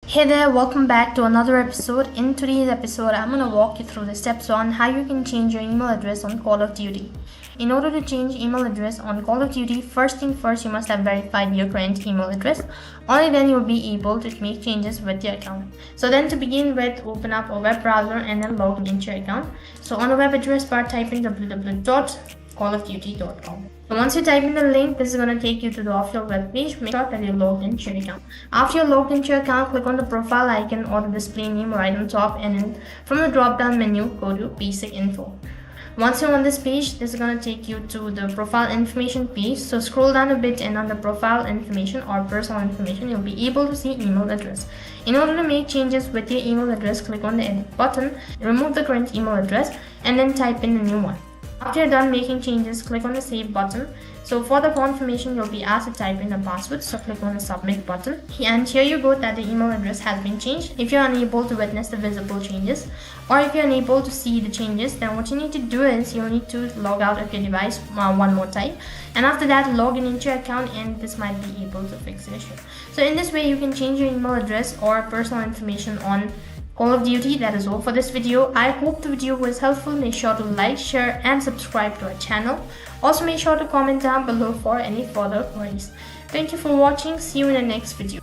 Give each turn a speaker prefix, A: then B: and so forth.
A: Hey there, welcome back to another episode. In today's episode, I'm going to walk you through the steps on how you can change your email address on Call of Duty. In order to change email address on Call of Duty, first thing first, you must have verified your current email address. Only then you'll be able to make changes with your account. So then to begin with, open up a web browser and then log into your account. So on the web address bar, type in www.callofduty.com. So once you type in the link, this is going to take you to the official web page. Make sure that you're logged into your account. After you're logged into your account, click on the profile icon or the display name right on top, and then from the drop down menu, go to basic info. Once you're on this page, this is going to take you to the profile information page. So scroll down a bit, and on the profile information or personal information, you'll be able to see email address. In order to make changes with your email address, click on the edit button, remove the current email address, and then type in a new one. After you're done making changes, click on the save button. So for the confirmation, you'll be asked to type in a password, so click on the submit button. And here you go, that the email address has been changed. If you're unable to witness the visible changes, or if you're unable to see the changes, then what you need to do is you'll need to log out of your device one more time, and after that log in into your account, and this might be able to fix the issue. So in this way, you can change your email address or personal information on Call of Duty. That is all for this video. I hope the video was helpful. Make sure to like, share and subscribe to our channel. Also make sure to comment down below for any further queries. Thank you for watching. See you in the next video.